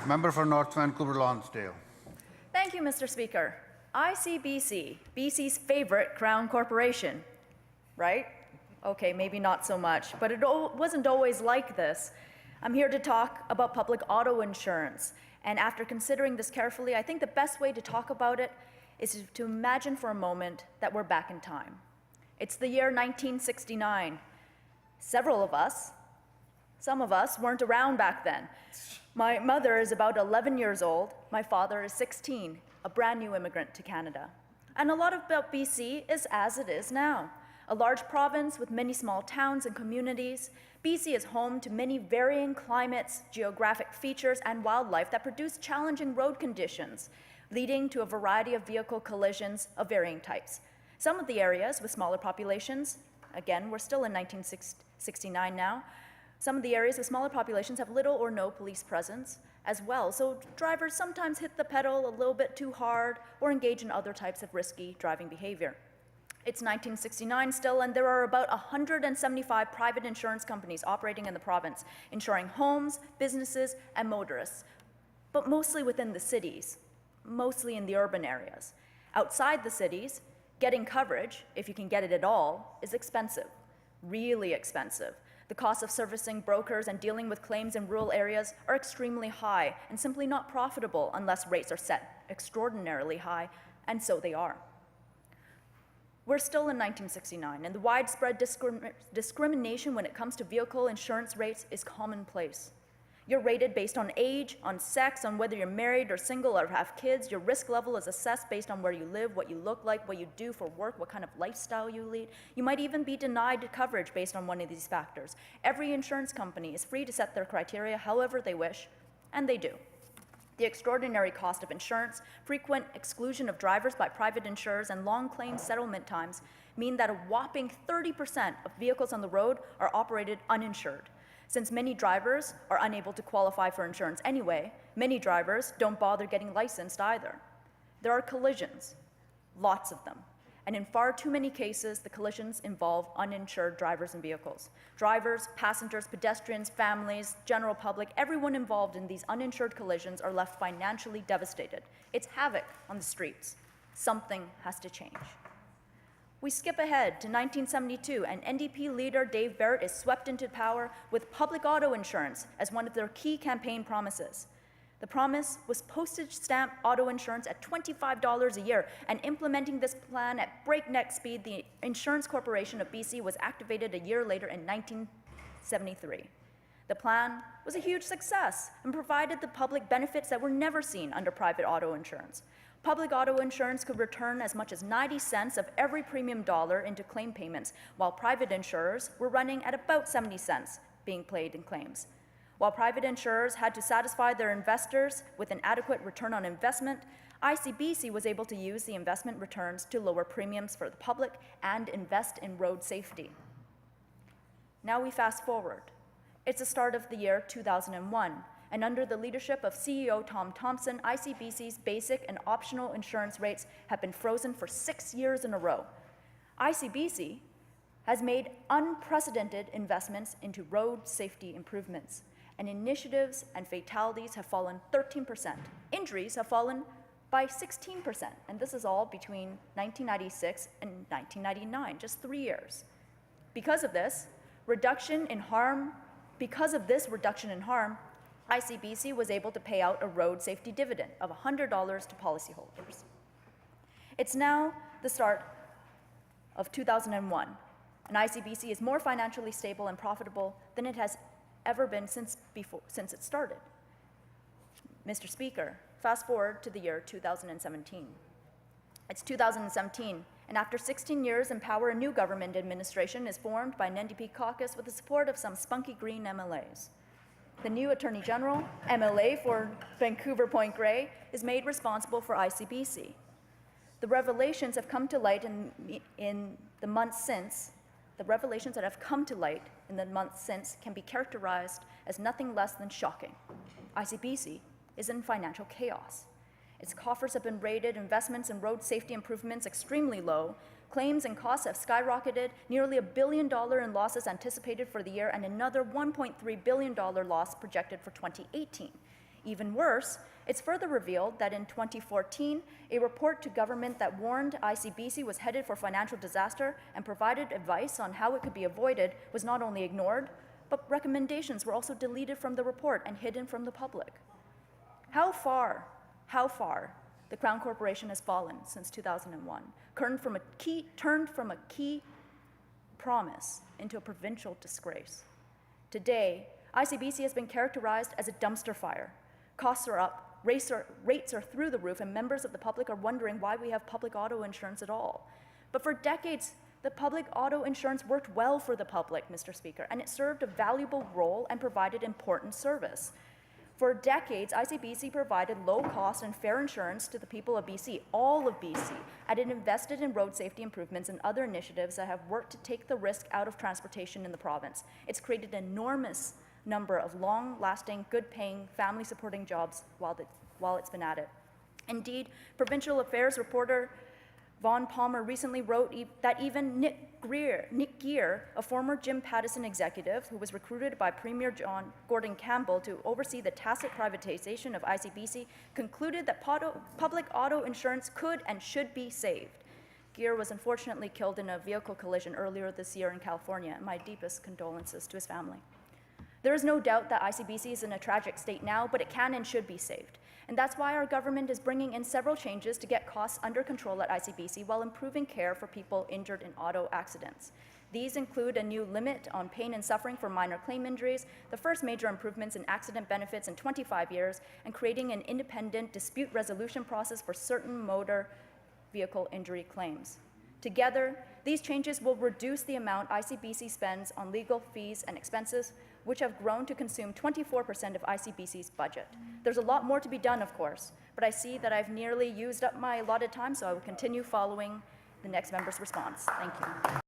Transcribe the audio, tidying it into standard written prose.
Member for North Vancouver Lonsdale. Thank you, Mr. Speaker. ICBC, BC's favorite crown corporation, right? Okay, maybe not so much, but it wasn't always like this. I'm here to talk about public auto insurance, and after considering this carefully, I think the best way to talk about it is to imagine for a moment that we're back in time. It's the year 1969. Several of us, some of us, weren't around back then. My mother is about 11 years old, my father is 16, a brand new immigrant to Canada. And a lot about BC is as it is now. A large province with many small towns and communities, BC is home to many varying climates, geographic features, and wildlife that produce challenging road conditions, leading to a variety of vehicle collisions of varying types. Some of the areas with smaller populations, again, we're still in 1969 now, some of the areas with smaller populations have little or no police presence as well, so drivers sometimes hit the pedal a little bit too hard or engage in other types of risky driving behavior. It's 1969 still, and there are about 175 private insurance companies operating in the province, insuring homes, businesses, and motorists, but mostly within the cities, mostly in the urban areas. Outside the cities, getting coverage, if you can get it at all, is expensive, really expensive. The costs of servicing brokers and dealing with claims in rural areas are extremely high and simply not profitable unless rates are set extraordinarily high, and so they are. We're still in 1969, and the widespread discrimination when it comes to vehicle insurance rates is commonplace. You're rated based on age, on sex, on whether you're married or single or have kids. Your risk level is assessed based on where you live, what you look like, what you do for work, what kind of lifestyle you lead. You might even be denied coverage based on one of these factors. Every insurance company is free to set their criteria however they wish, and they do. The extraordinary cost of insurance, frequent exclusion of drivers by private insurers, and long claim settlement times mean that a whopping 30% of vehicles on the road are operated uninsured. Since many drivers are unable to qualify for insurance anyway, many drivers don't bother getting licensed either. There are collisions, lots of them, and in far too many cases, the collisions involve uninsured drivers and vehicles. Drivers, passengers, pedestrians, families, general public, everyone involved in these uninsured collisions are left financially devastated. It's havoc on the streets. Something has to change. We skip ahead to 1972, and NDP leader Dave Barrett is swept into power with public auto insurance as one of their key campaign promises. The promise was postage stamp auto insurance at $25 a year, and implementing this plan at breakneck speed, the Insurance Corporation of BC was activated a year later in 1973. The plan was a huge success and provided the public benefits that were never seen under private auto insurance. Public auto insurance could return as much as 90 cents of every premium dollar into claim payments, while private insurers were running at about 70 cents being paid in claims. While private insurers had to satisfy their investors with an adequate return on investment, ICBC was able to use the investment returns to lower premiums for the public and invest in road safety. Now we fast forward. It's the start of the year 2001. And under the leadership of CEO Tom Thompson, ICBC's basic and optional insurance rates have been frozen for 6 years in a row. ICBC has made unprecedented investments into road safety improvements, and initiatives and fatalities have fallen 13%. Injuries have fallen by 16%, and this is all between 1996 and 1999, just 3 years. Because of this reduction in harm, ICBC was able to pay out a road safety dividend of $100 to policyholders. It's now the start of 2001, and ICBC is more financially stable and profitable than it has ever been since it started. Mr. Speaker, fast forward to the year 2017. It's 2017, and after 16 years in power, a new government administration is formed by an NDP caucus with the support of some spunky green MLAs. The new Attorney General, MLA for Vancouver Point Grey, is made responsible for ICBC. The revelations have come to light in the months since. The revelations that have come to light in the months since can be characterized as nothing less than shocking. ICBC is in financial chaos. Its coffers have been raided, investments in road safety improvements extremely low, claims and costs have skyrocketed, nearly $1 billion in losses anticipated for the year, and another $1.3 billion loss projected for 2018. Even worse, it's further revealed that in 2014, a report to government that warned ICBC was headed for financial disaster and provided advice on how it could be avoided was not only ignored, but recommendations were also deleted from the report and hidden from the public. How far the Crown Corporation has fallen since 2001, turned from a key promise into a provincial disgrace. Today, ICBC has been characterized as a dumpster fire. Costs are up, rates are through the roof, and members of the public are wondering why we have public auto insurance at all. But for decades, the public auto insurance worked well for the public, Mr. Speaker, and it served a valuable role and provided important service. For decades, ICBC provided low-cost and fair insurance to the people of BC, all of BC, and it invested in road safety improvements and other initiatives that have worked to take the risk out of transportation in the province. It's created an enormous number of long-lasting, good-paying, family-supporting jobs while it's been at it. Indeed, Provincial Affairs reporter Vaughn Palmer recently wrote that even Nick Gear, a former Jim Pattison executive who was recruited by Premier Gordon Campbell to oversee the tacit privatization of ICBC, concluded that public auto insurance could and should be saved. Gear was unfortunately killed in a vehicle collision earlier this year in California, and my deepest condolences to his family. There is no doubt that ICBC is in a tragic state now, but it can and should be saved. And that's why our government is bringing in several changes to get costs under control at ICBC while improving care for people injured in auto accidents. These include a new limit on pain and suffering for minor claim injuries, the first major improvements in accident benefits in 25 years, and creating an independent dispute resolution process for certain motor vehicle injury claims. Together, these changes will reduce the amount ICBC spends on legal fees and expenses, which have grown to consume 24% of ICBC's budget. There's a lot more to be done, of course, but I see that I've nearly used up my allotted time, so I will continue following the next member's response. Thank you.